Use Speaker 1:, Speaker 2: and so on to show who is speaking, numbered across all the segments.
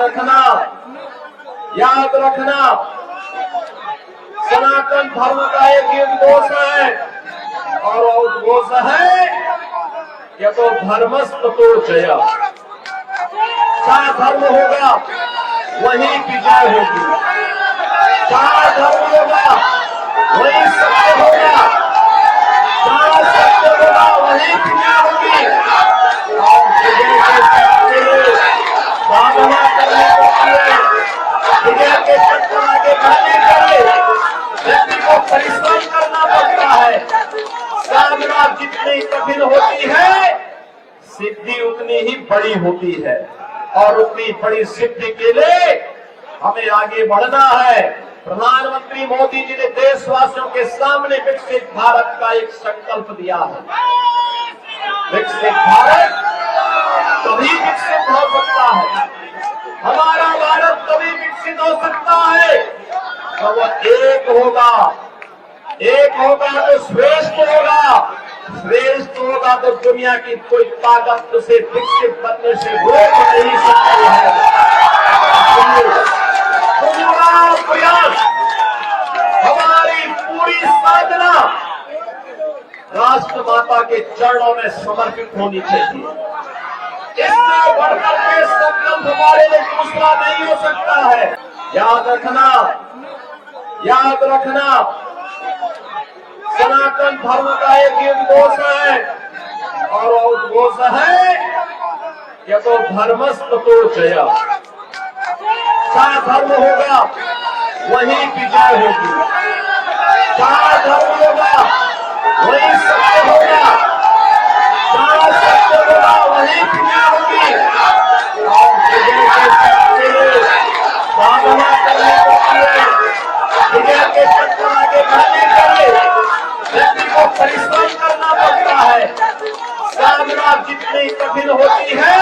Speaker 1: रखना, याद रखना, सनातन धर्म का एक ही उद्घोष है और वो उद्घोष है कि तो धर्मस्थ तो जय। जहाँ धर्म होगा वहीं विजय होगी, जहाँ धर्म होगा वहीं सत्य होगा, जहाँ सत्य होगा वहीं विजय होगी। और विजय के साधना करने के लिए, विजय के चक्कर आगे बढ़ने के लिए व्यक्ति को परिश्रम करना पड़ता है। साधना जितनी कठिन होती है सिद्धि उतनी ही बड़ी होती है और उतनी बड़ी सिद्धि के लिए हमें आगे बढ़ना है। प्रधानमंत्री मोदी जी ने देशवासियों के सामने विकसित भारत का एक संकल्प दिया है। विकसित भारत तभी विकसित हो सकता है, हमारा भारत तभी विकसित हो सकता है तो वो एक होगा, एक होगा तो श्रेष्ठ होगा, श्रेष्ठ होगा तो दुनिया की कोई ताकत उसे विकसित बनने से रोक नहीं सकती है। पूरा प्रयास, हमारी पूरी साधना राष्ट्र माता के चरणों में समर्पित होनी चाहिए। इससे बढ़कर के संकल्प हमारे लिए दूसरा नहीं हो सकता है। याद रखना, याद रखना, सनातन धर्म का एक ही उद्घोष है और वो उद्घोष है कि तो धर्मस्थ तो जय। जहाँ धर्म होगा वहीं विजय होगी, जहाँ धर्म होगा वहीं सत्य होगा, जहाँ सत्य होगा वहीं विजय होगी। और विजय के साधना करने के लिए, विजय के चक्कर आगे बढ़ने के लिए व्यक्ति को परिश्रम करना पड़ता है। साधना जितनी कठिन होती है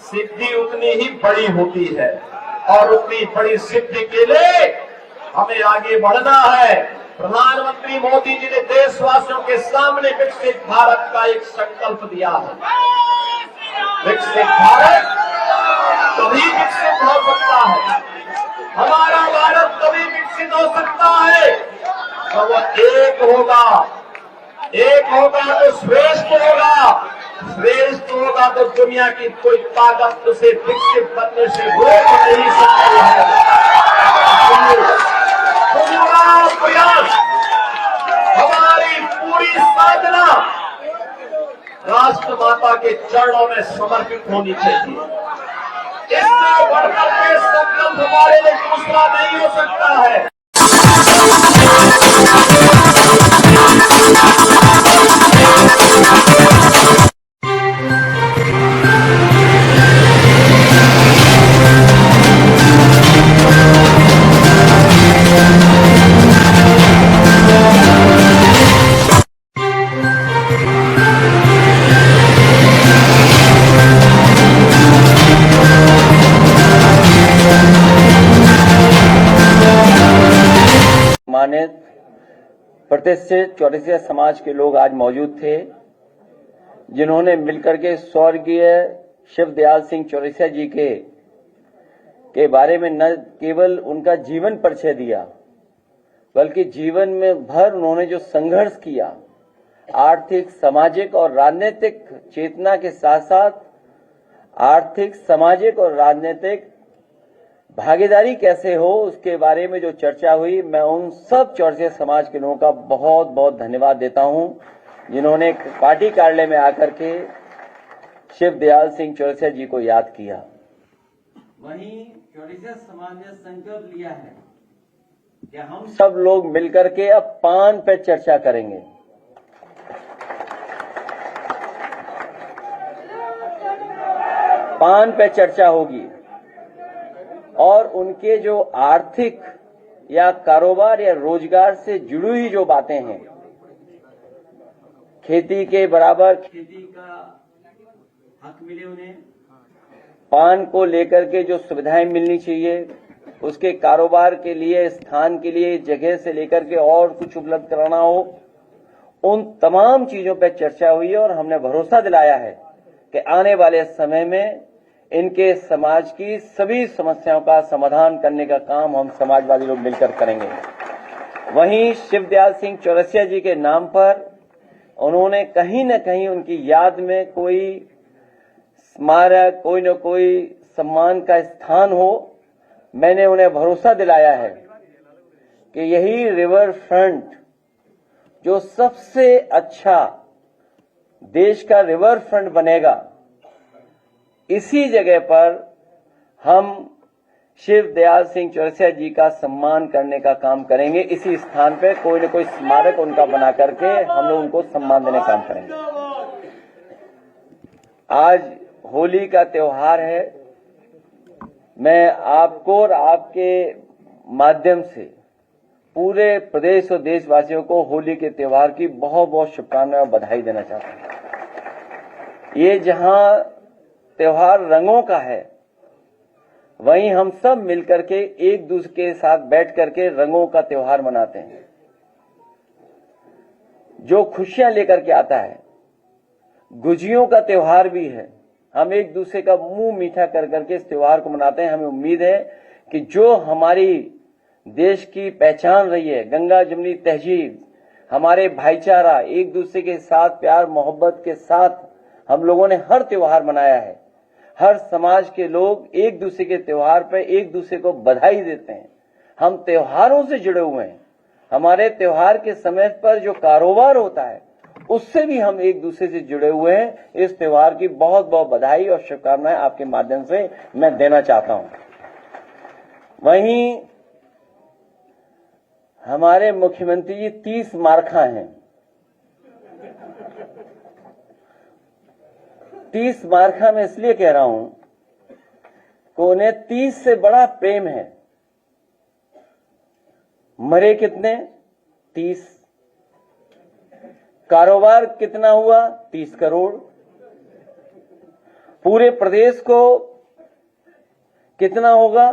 Speaker 1: सिद्धि उतनी ही बड़ी होती है और उतनी बड़ी सिद्धि के लिए हमें आगे बढ़ना है। प्रधानमंत्री मोदी जी ने देशवासियों के सामने विकसित भारत का एक संकल्प दिया है। विकसित भारत तभी विकसित हो सकता है, हमारा भारत तभी विकसित हो सकता है तो वो एक होगा, एक होगा तो श्रेष्ठ होगा, श्रेष्ठ होगा तो दुनिया की कोई ताकत उसे विकसित बनने से रोक नहीं सकती है। पूरा प्रयास, हमारी पूरी साधना राष्ट्र माता के चरणों में समर्पित होनी चाहिए। इससे बढ़कर के संकल्प हमारे लिए दूसरा नहीं हो सकता है।
Speaker 2: सम्मानित प्रतिष्ठित चौरसिया समाज के लोग आज मौजूद थे, जिन्होंने मिलकर के स्वर्गीय शिवदयाल सिंह चौरसिया जी के बारे में न केवल उनका जीवन परिचय दिया, बल्कि जीवन में भर उन्होंने जो संघर्ष किया, आर्थिक, सामाजिक और राजनीतिक चेतना के साथ साथ आर्थिक, सामाजिक और राजनीतिक भागीदारी कैसे हो, उसके बारे में जो चर्चा हुई, मैं उन सब चौरसिया समाज के लोगों का बहुत बहुत धन्यवाद देता हूं, जिन्होंने पार्टी कार्यालय में आकर के शिवदयाल सिंह चौरसिया जी को याद किया। वहीं चौरसिया समाज ने संकल्प लिया है कि हम सब लोग मिलकर के अब पान पे चर्चा करेंगे। पान पे चर्चा होगी और उनके जो आर्थिक या कारोबार या रोजगार से जुड़ी हुई जो बातें हैं, खेती के बराबर खेती का हक मिले उन्हें, पान को लेकर के जो सुविधाएं मिलनी चाहिए, उसके कारोबार के लिए, स्थान के लिए, जगह से लेकर के और कुछ उपलब्ध कराना हो, उन तमाम चीजों पर चर्चा हुई है और हमने भरोसा दिलाया है कि आने वाले समय में इनके समाज की सभी समस्याओं का समाधान करने का काम हम समाजवादी लोग मिलकर करेंगे। वहीं शिवदयाल सिंह चौरसिया जी के नाम पर उन्होंने कहीं न कहीं उनकी याद में कोई स्मारक, कोई न कोई सम्मान का स्थान हो। मैंने उन्हें भरोसा दिलाया है कि यही रिवर फ्रंट जो सबसे अच्छा देश का रिवर फ्रंट बनेगा, इसी जगह पर हम शिवदयाल सिंह चौरसिया जी का सम्मान करने का काम करेंगे। इसी स्थान पे कोई न कोई स्मारक उनका बना करके हम लोग उनको सम्मान देने का काम करेंगे। आज होली का त्योहार है। मैं आपको और आपके माध्यम से पूरे प्रदेश और देशवासियों को होली के त्योहार की बहुत बहुत शुभकामनाएं और बधाई देना चाहता हूं। ये जहां त्योहार रंगों का है, वहीं हम सब मिलकर के एक दूसरे के साथ बैठ करके रंगों का त्योहार मनाते हैं, जो खुशियां लेकर के आता है। गुजियों का त्योहार भी है। हम एक दूसरे का मुंह मीठा कर करके इस त्योहार को मनाते हैं। हमें उम्मीद है कि जो हमारी देश की पहचान रही है, गंगा जमुनी तहजीब, हमारे भाईचारा, एक दूसरे के साथ प्यार मोहब्बत के साथ हम लोगों ने हर त्योहार मनाया है। हर समाज के लोग एक दूसरे के त्योहार पर एक दूसरे को बधाई देते हैं। हम त्योहारों से जुड़े हुए हैं। हमारे त्योहार के समय पर जो कारोबार होता है, उससे भी हम एक दूसरे से जुड़े हुए हैं। इस त्योहार की बहुत बहुत बधाई और शुभकामनाएं आपके माध्यम से मैं देना चाहता हूं। वहीं हमारे मुख्यमंत्री जी 30 मार्खा हैं। 30 मार्खा में इसलिए कह रहा हूं कि उन्हें 30 से बड़ा प्रेम है। मरे कितने? 30। कारोबार कितना हुआ? 30 करोड़। पूरे प्रदेश को कितना होगा?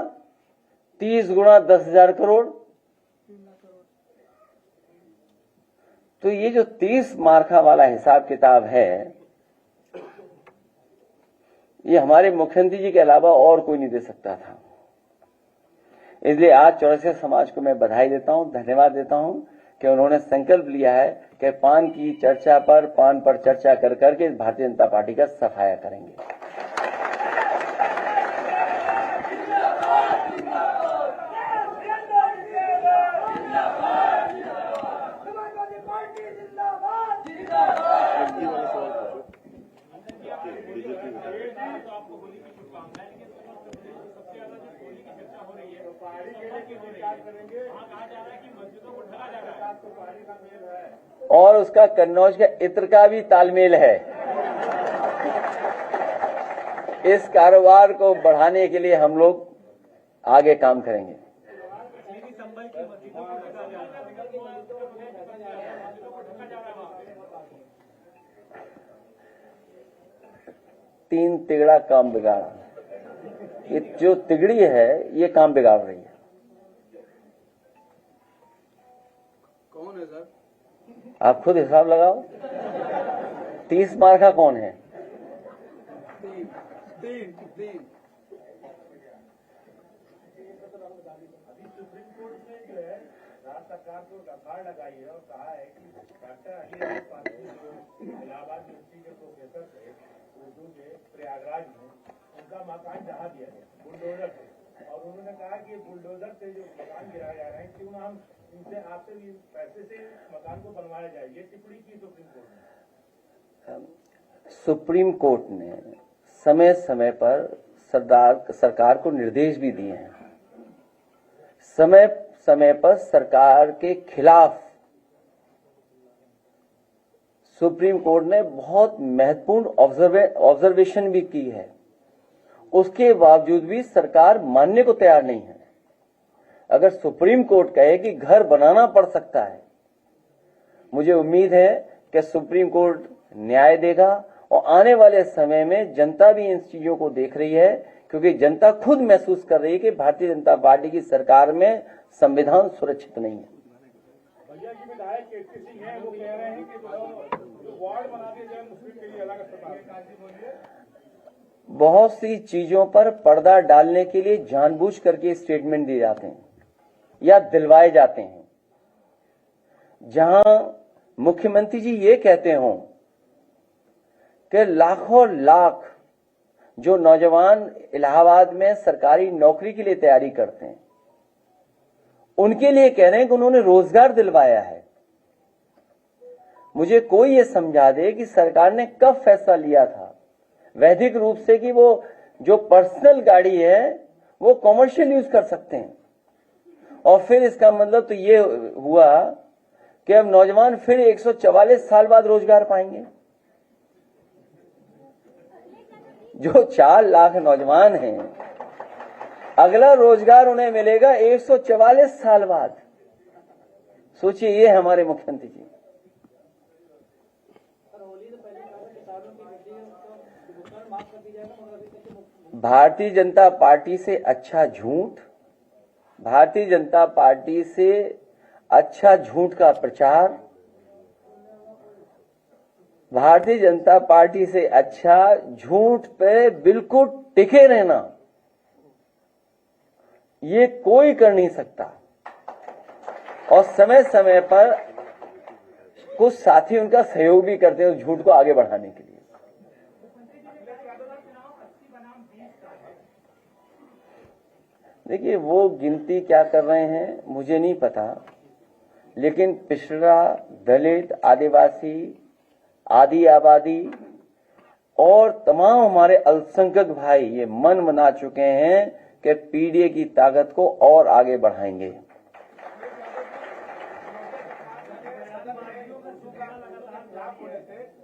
Speaker 2: 30 गुणा 10,000 करोड़। तो ये जो 30 मार्खा वाला हिसाब किताब है, ये हमारे मुख्यमंत्री जी के अलावा और कोई नहीं दे सकता था। इसलिए आज चौरसिया समाज को मैं बधाई देता हूं, धन्यवाद देता हूं कि उन्होंने संकल्प लिया है कि पान की चर्चा पर, पान पर चर्चा कर करके भारतीय जनता पार्टी का सफाया करेंगे। और उसका कन्नौज का इत्र का भी तालमेल है। इस कारोबार को बढ़ाने के लिए हम लोग आगे काम करेंगे। तीन तिगड़ा काम बिगाड़ा। ये जो तिगड़ी है, ये काम बिगाड़ रही है।
Speaker 3: कौन है सर?
Speaker 2: आप खुद हिसाब लगाओ। 30 मार्खा कौन है?
Speaker 3: तीन।
Speaker 4: सुप्रीम कोर्ट ने जो है राज्य सरकार को दफाड़ लगाई है और कहा है कि डॉक्टर अली पानी इलाहाबाद यूनिवर्सिटी के प्रोफेसर थे उर्दू के प्रयागराज में, उनका मकान ढहा दिया गया बुलडोजर से, और उन्होंने कहा कि बुलडोजर से जो मकान गिराए जा रहे हैं, क्यों ना हम इनसे आपसे भी पैसे से मकान को बनवाया जाए। ये टिप्पणी की सुप्रीम कोर्ट ने।
Speaker 2: सुप्रीम कोर्ट ने समय समय पर सरकार को निर्देश भी दिए हैं। समय समय पर सरकार के खिलाफ सुप्रीम कोर्ट ने बहुत महत्वपूर्ण ऑब्जर्वेशन भी की है। उसके बावजूद भी सरकार मानने को तैयार नहीं है। अगर सुप्रीम कोर्ट कहे कि घर बनाना पड़ सकता है, मुझे उम्मीद है कि सुप्रीम कोर्ट न्याय देगा और आने वाले समय में जनता भी इन चीजों को देख रही है, क्योंकि जनता खुद महसूस कर रही है कि भारतीय जनता पार्टी की सरकार में संविधान सुरक्षित नहीं है।
Speaker 4: भैया जी विधायक केसी सिंह है, वो कह रहे हैं कि जो वार्ड बना दिया जाए मुस्लिम के लिए अलग अस्पताल।
Speaker 2: बहुत सी चीजों पर पर्दा डालने के लिए जानबूझ करके स्टेटमेंट दिए जाते हैं या दिलवाए जाते हैं, जहां मुख्यमंत्री जी ये कहते हों कि लाखों लाख जो नौजवान इलाहाबाद में सरकारी नौकरी के लिए तैयारी करते हैं, उनके लिए कह रहे हैं कि उन्होंने रोजगार दिलवाया है। मुझे कोई ये समझा दे कि सरकार ने कब फैसला लिया था वैधिक रूप से कि वो जो पर्सनल गाड़ी है वो कॉमर्शियल यूज कर सकते हैं, और फिर इसका मतलब तो ये हुआ कि अब नौजवान फिर 144 साल बाद रोजगार पाएंगे। जो 4 लाख नौजवान हैं, अगला रोजगार उन्हें मिलेगा 144 साल बाद। सोचिए, ये हमारे मुख्यमंत्री जी। भारतीय जनता पार्टी से अच्छा झूठ, भारतीय जनता पार्टी से अच्छा झूठ का प्रचार, भारतीय जनता पार्टी से अच्छा झूठ पे बिल्कुल टिके रहना, ये कोई कर नहीं सकता। और समय समय पर कुछ साथी उनका सहयोग भी करते हैं उस झूठ को आगे बढ़ाने के लिए। देखिए, वो गिनती क्या कर रहे हैं मुझे नहीं पता, लेकिन पिछड़ा, दलित, आदिवासी, आदि आबादी और तमाम हमारे अल्पसंख्यक भाई ये मन बना चुके हैं कि पीडीए की ताकत को और आगे बढ़ाएंगे।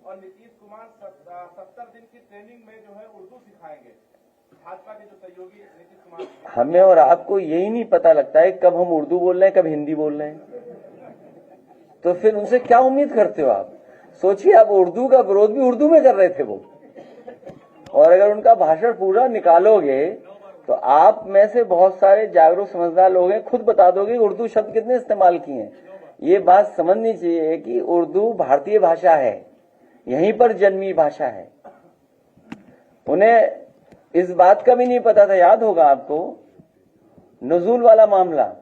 Speaker 4: और नीतीश कुमार 70 दिन की ट्रेनिंग में जो है उर्दू सिखाएंगे, भाजपा के जो सहयोगी नीतीश कुमार।
Speaker 2: हमें और आपको यही नहीं पता लगता है कब हम उर्दू बोल रहे हैं, कब हिंदी बोल रहे हैं, तो फिर उनसे क्या उम्मीद करते हो आप? सोचिए, आप उर्दू का विरोध भी उर्दू में कर रहे थे वो, और अगर उनका भाषण पूरा निकालोगे तो आप में से बहुत सारे जागरूक समझदार लोग हैं, खुद बता दोगे उर्दू शब्द कितने इस्तेमाल किए हैं। ये बात समझनी चाहिए कि उर्दू भारतीय भाषा है, यहीं पर जन्मी भाषा है। उन्हें इस बात का भी नहीं पता था, याद होगा आपको, नजूल वाला मामला।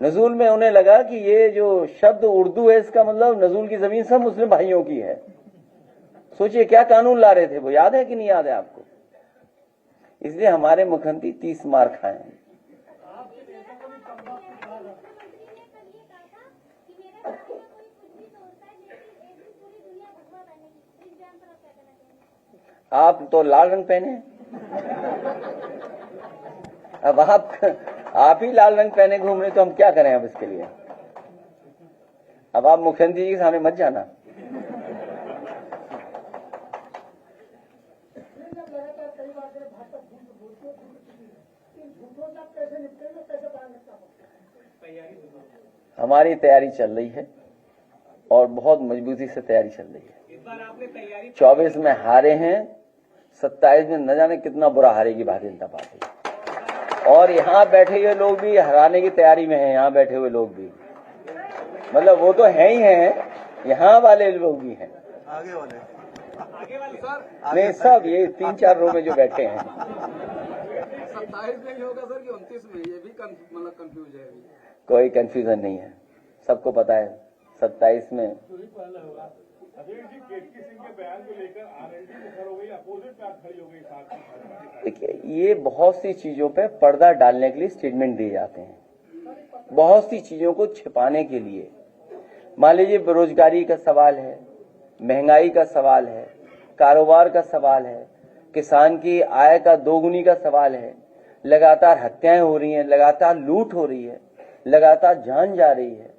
Speaker 2: नजूल में उन्हें लगा कि ये जो शब्द उर्दू है इसका मतलब नजूल की जमीन सब मुस्लिम भाइयों की है। सोचिए क्या कानून ला रहे थे वो, याद है कि नहीं याद है आपको? इसलिए हमारे मुख्यमंत्री 30 मार खाए हैं। आप तो लाल रंग पहने, अब आप ही लाल रंग पहने घूम रहे, तो हम क्या करें अब इसके लिए? अब आप मुख्यमंत्री जी के सामने मत जाना। हमारी तैयारी चल रही है और बहुत मजबूती से तैयारी चल रही है। 24 में हारे हैं, 27 में न जाने कितना बुरा हारेगी भारतीय जनता पार्टी। और यहाँ बैठे हुए लोग भी हराने की तैयारी में हैं, यहाँ बैठे हुए लोग भी, मतलब वो तो हैं ही हैं, यहाँ वाले लोग भी हैं,
Speaker 3: आगे वाले सर,
Speaker 2: नहीं सब ये 3-4 रो में जो बैठे हैं।
Speaker 3: 27 में ही होगा सर कि 29 में? ये भी मतलब कंफ्यूज है।
Speaker 2: कोई कंफ्यूजन नहीं है, सबको पता है 27 में।
Speaker 4: अधीर जी, केतकी सिंह के बयान को लेकर आरएलडी मुखर हो गई, अपोजिट पे आप खड़ी हो गई साथ में।
Speaker 2: देखिए, ये बहुत सी चीजों पे पर्दा डालने के लिए स्टेटमेंट दिए जाते हैं, बहुत सी चीजों को छिपाने के लिए। मान लीजिए बेरोजगारी का सवाल है, महंगाई का सवाल है, कारोबार का सवाल है, किसान की आय का दोगुनी का सवाल है, लगातार हत्याएं हो रही हैं, लगातार लूट हो रही है, लगातार जान जा रही है,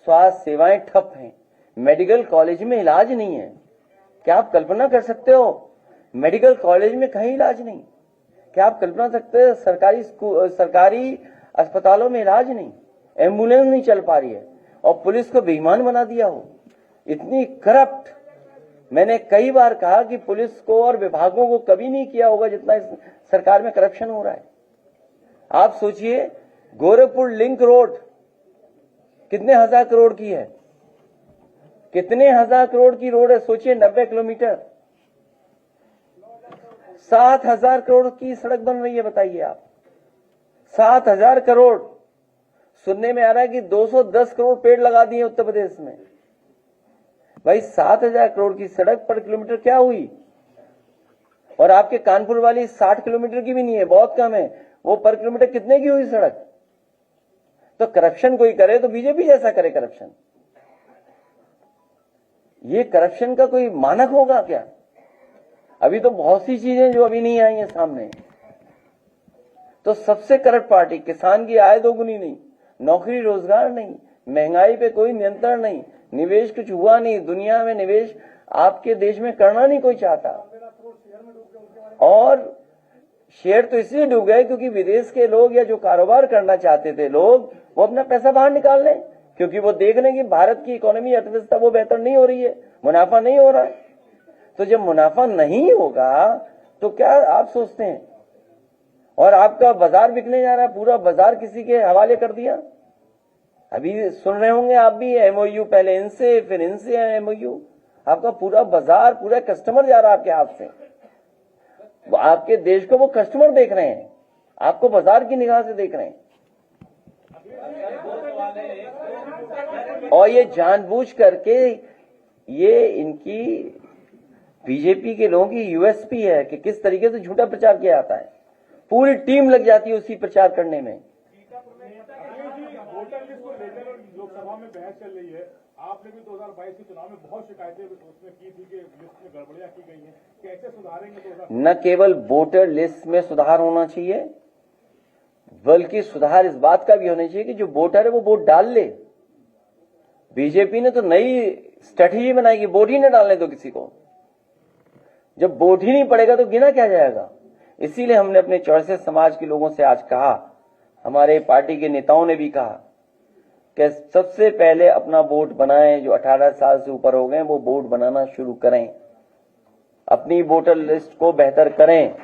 Speaker 2: स्वास्थ्य सेवाएं ठप हैं, मेडिकल कॉलेज में इलाज नहीं है। क्या आप कल्पना कर सकते हो मेडिकल कॉलेज में कहीं इलाज नहीं? क्या आप कल्पना सकते हो सरकारी अस्पतालों में इलाज नहीं, एम्बुलेंस नहीं चल पा रही है, और पुलिस को बेईमान बना दिया हो? इतनी करप्ट, मैंने कई बार कहा कि पुलिस को और विभागों को कभी नहीं किया होगा जितना इस सरकार में करप्शन हो रहा है। आप सोचिए, गोरखपुर लिंक रोड कितने हजार करोड़ की है, कितने हजार करोड़ की रोड है, सोचिए 90 किलोमीटर। 7,000 करोड़ की सड़क बन रही है, बताइए आप। 7,000 करोड़। सुनने में आ रहा है कि 210 करोड़ पेड़ लगा दिए उत्तर प्रदेश में। भाई 7,000 करोड़ की सड़क पर किलोमीटर क्या हुई? और आपके कानपुर वाली 60 किलोमीटर की भी नहीं है, बहुत कम है। वो पर किलोमीटर कितने की हुई सड़क? तो करप्शन कोई करे तो बीजेपी जैसा करे करप्शन। ये करप्शन का कोई मानक होगा क्या? अभी तो बहुत सी चीजें जो अभी नहीं आई हैं सामने। तो सबसे करप्ट पार्टी, किसान की आय दोगुनी नहीं, नौकरी रोजगार नहीं, महंगाई पे कोई नियंत्रण नहीं, निवेश कुछ हुआ नहीं, दुनिया में निवेश आपके देश में करना नहीं कोई चाहता। और शेयर तो इसलिए डूब गए क्योंकि विदेश के लोग या जो कारोबार करना चाहते थे लोग, वो अपना पैसा बाहर निकाल लें, क्योंकि वो देख रहे हैं कि भारत की इकोनॉमी, अर्थव्यवस्था वो बेहतर नहीं हो रही है, मुनाफा नहीं हो रहा है। तो जब मुनाफा नहीं होगा तो क्या आप सोचते हैं? और आपका बाजार बिकने जा रहा है, पूरा बाजार किसी के हवाले कर दिया। अभी सुन रहे होंगे आप भी, एमओयू पहले इनसे फिर इनसे एमओयू। आपका पूरा बाजार, पूरा कस्टमर जा रहा है आपके हाथ से। आपके देश को वो कस्टमर देख रहे हैं, आपको बाजार की निगाह से देख रहे हैं। और ये जानबूझ करके, ये इनकी बीजेपी के लोगों की यूएसपी है कि किस तरीके से झूठा प्रचार किया जाता है। पूरी टीम लग जाती है उसी प्रचार करने में।
Speaker 4: वोटर लिस्ट को लेकर लोकसभा में बहस चल रही है। आपने भी 2022 के चुनाव में बहुत शिकायतें उसमें की थी कि लिस्ट में गड़बड़ियां की गई हैं, कैसे सुधारेंगे?
Speaker 2: न केवल वोटर लिस्ट में सुधार होना चाहिए, बल्कि सुधार इस बात का भी होना चाहिए कि जो वोटर है वो वोट डाल ले। बीजेपी ने तो नई स्ट्रेटेजी बनाई कि वोट ही न डालने दो किसी को। जब वोट ही नहीं पड़ेगा तो गिना क्या जाएगा? इसीलिए हमने अपने चौरसिया समाज के लोगों से आज कहा, हमारे पार्टी के नेताओं ने भी कहा कि सबसे पहले अपना वोट बनाएं। जो 18 साल से ऊपर हो गए वो वोट बनाना शुरू करें, अपनी वोटर लिस्ट को बेहतर करें।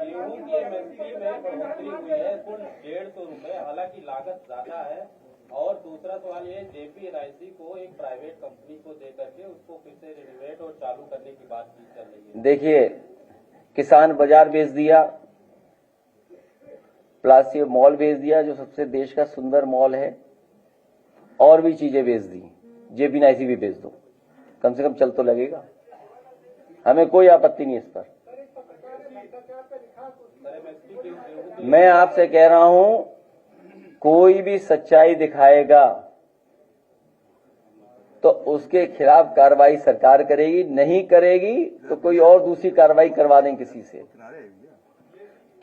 Speaker 5: गेहूं की एमएसपी में बढ़ोतरी हुई है कुल 150 रुपए, हालांकि लागत ज्यादा है। और दूसरा सवाल ये, जेपी एनआईसी को एक प्राइवेट कंपनी को दे करके उसको फिर से रिनोवेट और चालू करने की बात की चल रही है।
Speaker 2: देखिए, किसान बाजार बेच दिया, प्लस ये मॉल बेच दिया जो सबसे देश का सुंदर मॉल है, और भी चीजें बेच दी। जेपी एनआईसी भी बेच दो, कम से कम चल तो लगेगा। हमें कोई आपत्ति नहीं इस पर। मैं आपसे कह रहा हूं, कोई भी सच्चाई दिखाएगा तो उसके खिलाफ कार्रवाई सरकार करेगी, नहीं करेगी तो कोई और दूसरी कार्रवाई करवा दें किसी से।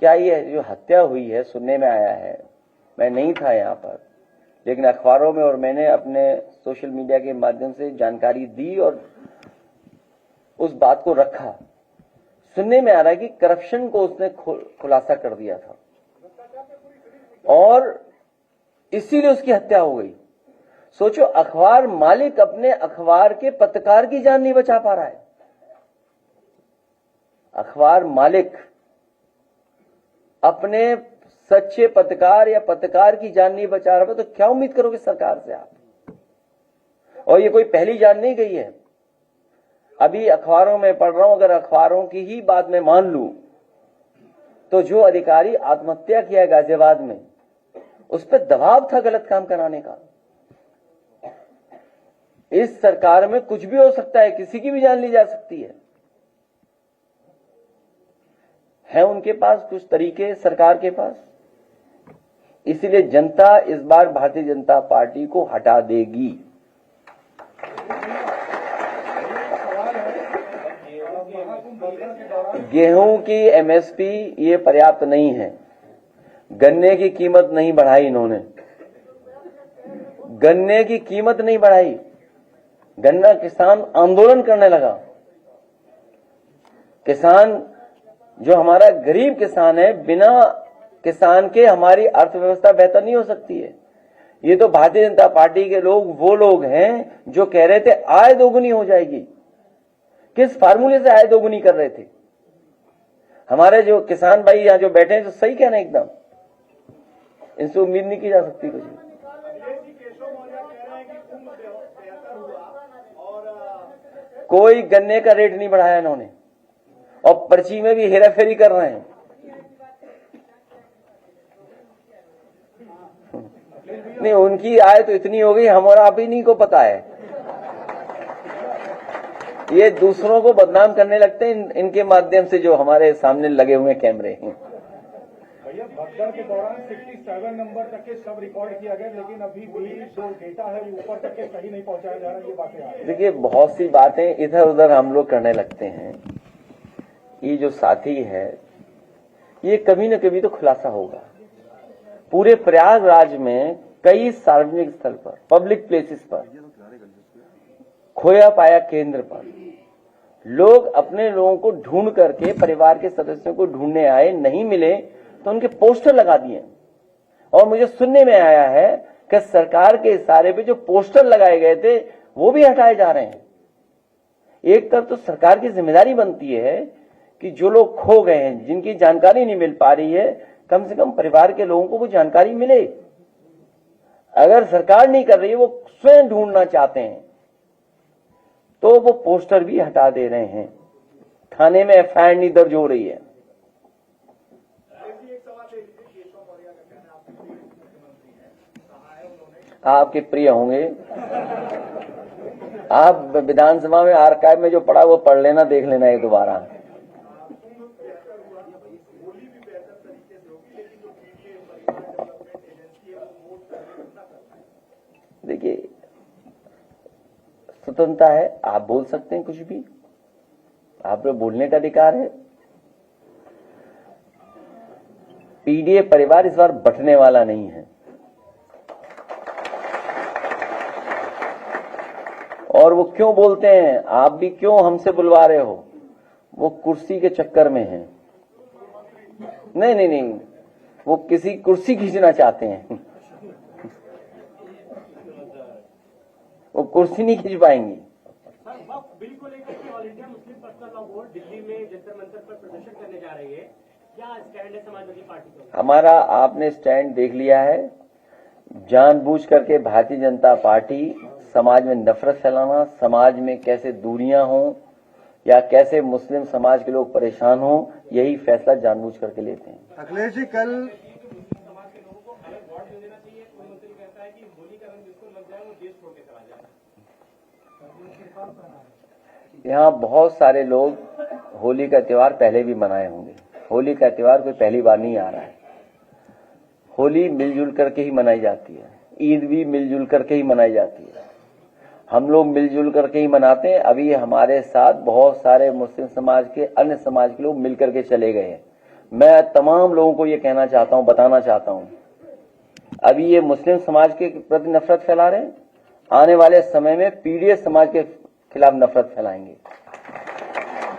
Speaker 2: क्या ये जो हत्या हुई है, सुनने में आया है, मैं नहीं था यहाँ पर, लेकिन अखबारों में और मैंने अपने सोशल मीडिया के माध्यम से जानकारी दी और उस बात को रखा। सुनने में आ रहा है कि करप्शन को उसने खुलासा कर दिया था और इसीलिए उसकी हत्या हो गई। सोचो, अखबार मालिक अपने अखबार के पत्रकार की जान नहीं बचा पा रहा है। अखबार मालिक अपने सच्चे पत्रकार या पत्रकार की जान नहीं बचा रहा, तो क्या उम्मीद करोगे सरकार से आप? और ये कोई पहली जान नहीं गई है। अभी अखबारों में पढ़ रहा हूं, अगर अखबारों की ही बात में मान लूं तो जो अधिकारी आत्महत्या किया गाजियाबाद में, उस पर दबाव था गलत काम कराने का। इस सरकार में कुछ भी हो सकता है, किसी की भी जान ली जा सकती है उनके पास कुछ तरीके सरकार के पास। इसलिए जनता इस बार भारतीय जनता पार्टी को हटा देगी। गेहूं की एमएसपी ये पर्याप्त नहीं है। गन्ने की कीमत नहीं बढ़ाई इन्होंने, गन्ने की कीमत नहीं बढ़ाई। गन्ना किसान आंदोलन करने लगा। किसान, जो हमारा गरीब किसान है, बिना किसान के हमारी अर्थव्यवस्था बेहतर नहीं हो सकती है। ये तो भारतीय जनता पार्टी के लोग वो लोग हैं जो कह रहे थे आय दोगुनी हो जाएगी। किस फार्मूले से आय दोगुनी कर रहे थे? हमारे जो किसान भाई यहाँ जो बैठे हैं तो सही कहना, एकदम इनसे उम्मीद नहीं की जा सकती कुछ। कोई गन्ने का रेट नहीं बढ़ाया इन्होंने, और पर्ची में भी हेराफेरी कर रहे हैं। नहीं, उनकी आय तो इतनी हो गई, हमारा आप ही नहीं को पता है। ये दूसरों को बदनाम करने लगते हैं इनके माध्यम से, जो हमारे सामने लगे हुए कैमरे हैं।
Speaker 4: भैया भगदड़ के दौरान 67 नंबर तक के सब रिकॉर्ड किया गया, लेकिन अभी भी जो डेटा है वो ऊपर तक के सही नहीं पहुंचाया जा रहा है, ये बातें आ रही हैं।
Speaker 2: देखिए, बहुत सी बातें इधर उधर हम लोग करने लगते हैं। ये जो साथी है, ये कभी न कभी तो खुलासा होगा। पूरे प्रयागराज में कई सार्वजनिक स्थल पर, पब्लिक प्लेसेस पर, खोया पाया केंद्र पर लोग अपने लोगों को ढूंढ करके, परिवार के सदस्यों को ढूंढने आए, नहीं मिले तो उनके पोस्टर लगा दिए। और मुझे सुनने में आया है कि सरकार के इशारे पे जो पोस्टर लगाए गए थे वो भी हटाए जा रहे हैं। एक तरफ तो सरकार की जिम्मेदारी बनती है कि जो लोग खो गए हैं, जिनकी जानकारी नहीं मिल पा रही है, कम से कम परिवार के लोगों को वो जानकारी मिले। अगर सरकार नहीं कर रही है, वो स्वयं ढूंढना चाहते हैं, तो वो पोस्टर भी हटा दे रहे हैं। थाने में एफआईआर नहीं दर्ज हो रही है। आपके प्रिय होंगे, आप विधानसभा में आर्काइव में जो पढ़ा वो पढ़ लेना, देख लेना एक दोबारा। देखिए, स्वतंत्रता है, आप बोल सकते हैं कुछ भी, आप लोग बोलने का अधिकार है। पीडीए परिवार इस बार बंटने वाला नहीं है, और वो क्यों बोलते हैं, आप भी क्यों हमसे बुलवा रहे हो, वो कुर्सी के चक्कर में है। नहीं नहीं नहीं, वो किसी कुर्सी खींचना चाहते हैं, वो कुर्सी नहीं खींच पाएंगी।
Speaker 6: बिल को लेकर के all India Muslim personal law board Delhi में जंतर मंतर पर प्रदर्शन करने जा रही है, क्या स्टैंड है समाजवादी पार्टी का? हमारा आपने स्टैंड देख लिया है। जानबूझ करके भारतीय जनता पार्टी समाज में नफरत फैलाना, समाज में कैसे दूरियां हों या कैसे मुस्लिम समाज के लोग परेशान हों, यही फैसला जानबूझ करके लेते हैं।
Speaker 4: अखिलेश जी, कल
Speaker 6: समाज के लोगों को अलग वार्ड दे देना चाहिए। कोई मंत्री कहता है कि होली का रंग जिसको लग जाए वो देश छोड़ के चला जाए।
Speaker 2: यहाँ बहुत सारे लोग होली का त्योहार पहले भी मनाए होंगे। होली का त्योहार कोई पहली बार नहीं आ रहा है। होली मिलजुल करके ही मनाई जाती है, ईद भी मिलजुल करके ही मनाई जाती है। हम लोग मिलजुल करके ही मनाते हैं। अभी हमारे साथ बहुत सारे मुस्लिम समाज के, अन्य समाज के लोग मिल करके चले गए हैं। मैं तमाम लोगों को ये कहना चाहता हूं, बताना चाहता हूं, अभी ये मुस्लिम समाज के प्रति नफरत फैला रहे हैं, आने वाले समय में पीडीए समाज के खिलाफ नफरत फैलाएंगे।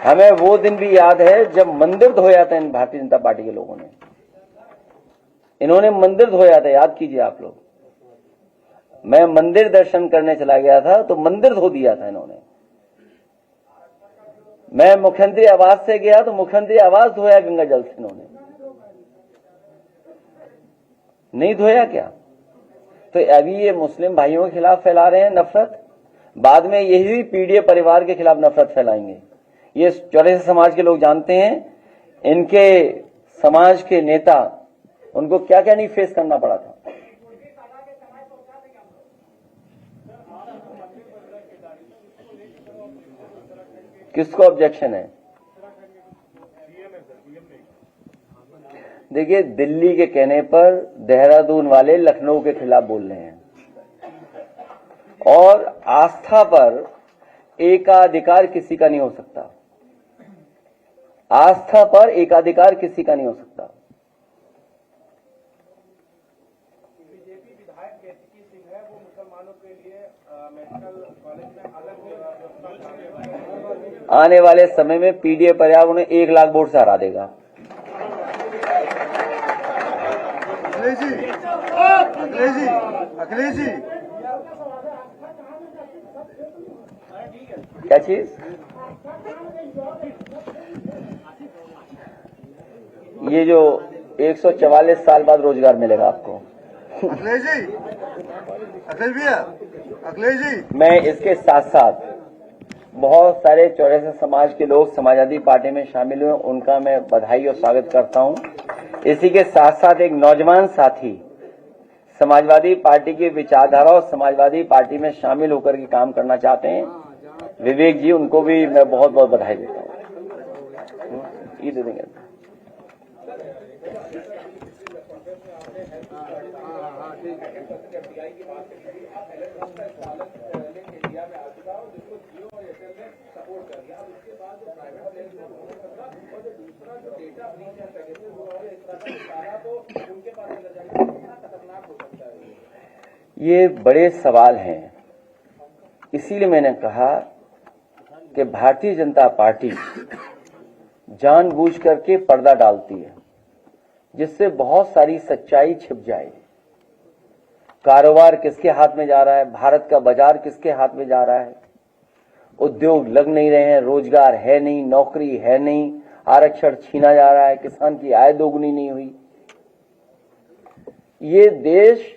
Speaker 2: हमें वो दिन भी याद है जब मंदिर धोया था इन भारतीय जनता पार्टी के लोगों ने। इन्होंने मंदिर धोया था, याद कीजिए आप लोग। मैं मंदिर दर्शन करने चला गया था तो मंदिर धो दिया था इन्होंने। मैं मुख्यमंत्री आवास से गया तो मुख्यमंत्री आवास धोया गंगा जल से इन्होंने। नहीं धोया क्या? तो अभी ये मुस्लिम भाइयों के खिलाफ फैला रहे हैं नफरत, बाद में यही पीडीए परिवार के खिलाफ नफरत फैलाएंगे। ये चौधरी समाज के लोग जानते हैं, इनके समाज के नेता, उनको क्या क्या नहीं फेस करना पड़ा था। किसको ऑब्जेक्शन है? देखिए, दिल्ली के कहने पर देहरादून वाले लखनऊ के खिलाफ बोल रहे हैं, और आस्था पर एकाधिकार किसी का नहीं हो सकता। आस्था पर एकाधिकार किसी का नहीं हो सकता।
Speaker 4: बीजेपी विधायक केतकी सिंह है, वो मुसलमानों के लिए मेडिकल कॉलेज में अलग व्यवस्था।
Speaker 2: आने वाले समय में पीडीए परिवार उन्हें 1 लाख वोट से हरा देगा।
Speaker 4: अखिलेश जी, अखिलेश जी, अखिलेश जी,
Speaker 2: क्या चीज? ये जो 144 साल बाद रोजगार मिलेगा आपको।
Speaker 4: अखिलेश जी, अखिलेश भैया, अखिलेश जी,
Speaker 2: मैं इसके साथ साथ बहुत सारे चौरसिया समाज के लोग समाजवादी पार्टी में शामिल हुए, उनका मैं बधाई और स्वागत करता हूं। इसी के साथ साथ एक नौजवान साथी समाजवादी पार्टी की विचारधारा और समाजवादी पार्टी में शामिल होकर के काम करना चाहते हैं, विवेक जी, उनको भी मैं बहुत बहुत बधाई देता हूँ। ये दे देंगे। ये बड़े सवाल हैं, इसीलिए मैंने कहा कि भारतीय जनता पार्टी जानबूझ करके पर्दा डालती है, जिससे बहुत सारी सच्चाई छिप जाए। कारोबार किसके हाथ में जा रहा है, भारत का बाजार किसके हाथ में जा रहा है, उद्योग लग नहीं रहे हैं, रोजगार है नहीं, नौकरी है नहीं, आरक्षण छीना जा रहा है, किसान की आय दोगुनी नहीं हुई। ये देश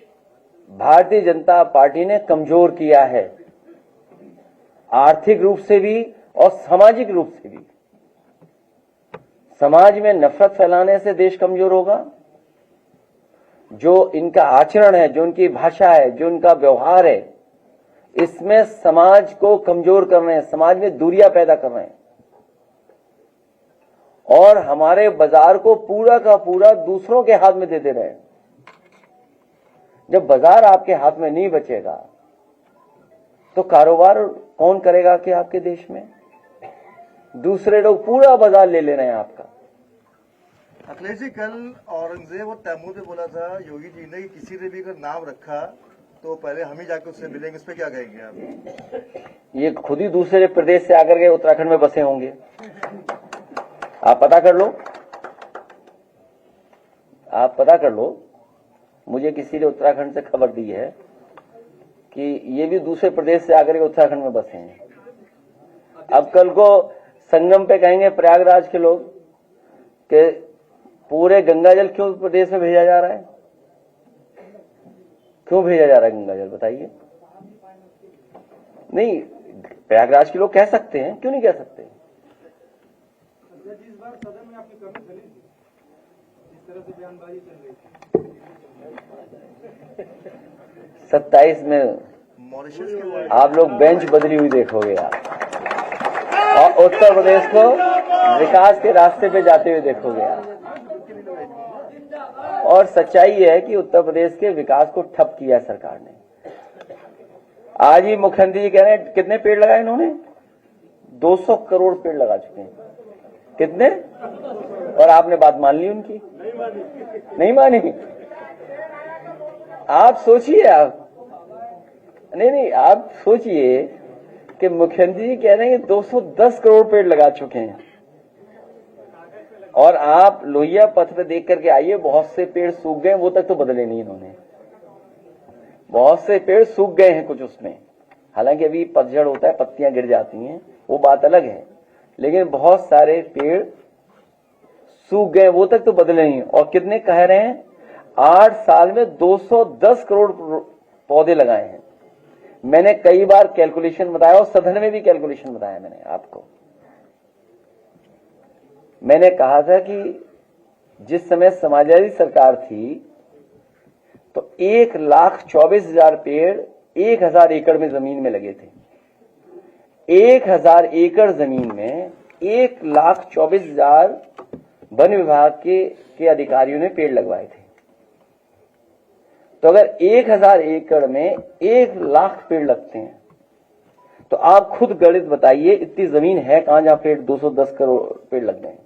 Speaker 2: भारतीय जनता पार्टी ने कमजोर किया है, आर्थिक रूप से भी और सामाजिक रूप से भी। समाज में नफरत फैलाने से देश कमजोर होगा। जो इनका आचरण है, जो इनकी भाषा है, जो इनका व्यवहार है, इसमें समाज को कमजोर कर रहे हैं, समाज में दूरियां पैदा कर रहे हैं और हमारे बाजार को पूरा का पूरा दूसरों के हाथ में दे दे रहे हैं। जब बाजार आपके हाथ में नहीं बचेगा तो कारोबार कौन करेगा कि आपके देश में? दूसरे लोग पूरा बाजार ले ले रहे हैं आपका।
Speaker 7: अखिलेश जी, कल औरंगजेब और तैमूर ने बोला था योगी जी ने कि किसी ने भी अगर नाम रखा तो पहले हम ही जाकर उससे मिलेंगे। इस पे क्या कहेंगे आप?
Speaker 2: ये खुद ही दूसरे प्रदेश से आकर के उत्तराखंड में बसे होंगे, आप पता कर लो, आप पता कर लो। मुझे किसी ने उत्तराखंड से खबर दी है कि ये भी दूसरे प्रदेश से आकर के उत्तराखंड में बसे हैं। अब कल को संगम पे कहेंगे प्रयागराज के लोग कि पूरे गंगा जल क्यों प्रदेश में भेजा जा रहा है, क्यों भेजा जा रहा है गंगा जल, बताइए। नहीं, प्रयागराज के लोग कह सकते हैं, क्यों नहीं कह सकते?
Speaker 3: इस बार सदन में आपकी कमी चली थी, इस तरह से बयानबाजी चल रही थी।
Speaker 2: 27 में आप लोग बेंच बदली हुई देखोगे आप, और उत्तर प्रदेश को विकास के रास्ते पे जाते हुए देखोगे आप। और सच्चाई है कि उत्तर प्रदेश के विकास को ठप किया सरकार ने। आज ही मुख्यमंत्री जी कह रहे हैं कितने पेड़ लगाए इन्होंने, 200 करोड़ पेड़ लगा चुके हैं। कितने? और आपने बात मान ली उनकी? नहीं मानी। आप सोचिए, आप नहीं, आप सोचिए कि मुख्यमंत्री जी कह रहे हैं कि 210 करोड़ पेड़ लगा चुके हैं, और आप लोहिया पथ पे देख करके आइए, बहुत से पेड़ सूख गए, वो तक तो बदले नहीं इन्होंने। बहुत से पेड़ सूख गए हैं कुछ उसमें, हालांकि अभी पतझड़ होता है, पत्तियां गिर जाती हैं, वो बात अलग है, लेकिन बहुत सारे पेड़ सूख गए, वो तक तो बदले नहीं। और कितने कह रहे हैं? 8 साल में 210 करोड़ पौधे लगाए हैं। मैंने कई बार कैलकुलेशन बताया और सदन में भी कैलकुलेशन बताया मैंने आपको। मैंने कहा था कि जिस समय समाजवादी सरकार थी तो 1,24,000 पेड़ 1,000 एकड़ में जमीन में लगे थे। 1,000 एकड़ जमीन में 1,24,000 वन विभाग के अधिकारियों ने पेड़ लगवाए थे। तो अगर 1,000 एकड़ में 1,00,000 पेड़ लगते हैं तो आप खुद गणित बताइए, इतनी जमीन है कहां जहां पेड़ 210 करोड़ पेड़ लग गए।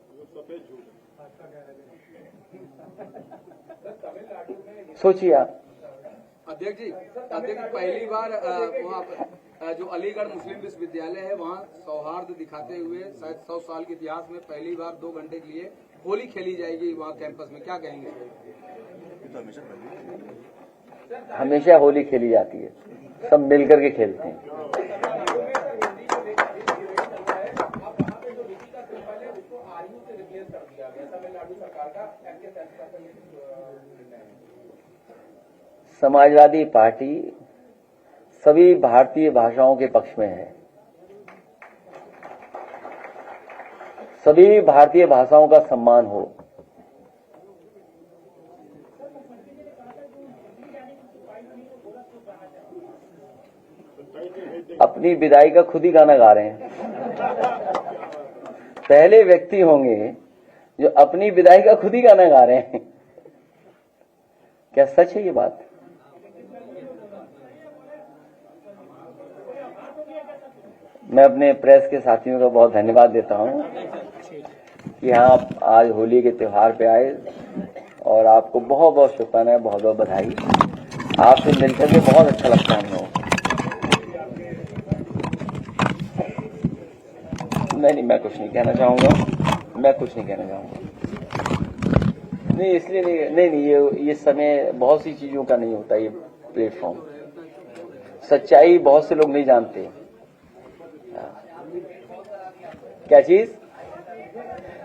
Speaker 2: सोचिए आप।
Speaker 3: अध्यक्ष जी, पहली बार वहाँ जो अलीगढ़ मुस्लिम विश्वविद्यालय है, वहाँ सौहार्द दिखाते हुए शायद 100 साल के इतिहास में पहली बार 2 घंटे के लिए होली खेली जाएगी वहाँ कैंपस में, क्या कहेंगे?
Speaker 2: हमेशा होली खेली जाती है, सब मिलकर के खेलते हैं। समाजवादी पार्टी सभी भारतीय भाषाओं के पक्ष में है। सभी भारतीय भाषाओं का सम्मान हो। अपनी विदाई का खुद ही गाना गा रहे हैं। पहले व्यक्ति होंगे जो अपनी विदाई का खुद ही गाना गा रहे हैं। क्या सच है ये बात? मैं अपने प्रेस के साथियों का बहुत धन्यवाद देता हूं कि आप आज होली के त्योहार पे आए, और आपको बहुत बहुत शुभकामनाएं, बहुत बहुत बधाई। आपसे मिलकर के बहुत अच्छा लगता है हम लोग। नहीं, मैं कुछ नहीं कहना चाहूंगा। नहीं, इसलिए नहीं, ये समय बहुत सी चीजों का नहीं होता। ये प्लेटफॉर्म सच्चाई बहुत से लोग नहीं जानते। क्या चीज?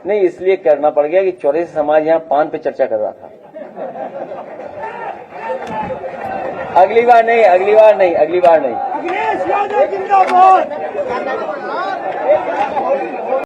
Speaker 2: नहीं, इसलिए करना पड़ गया कि चौरसिया समाज यहाँ पान पे चर्चा कर रहा था। अगली बार नहीं।
Speaker 8: अखिलेश यादव जिंदाबाद।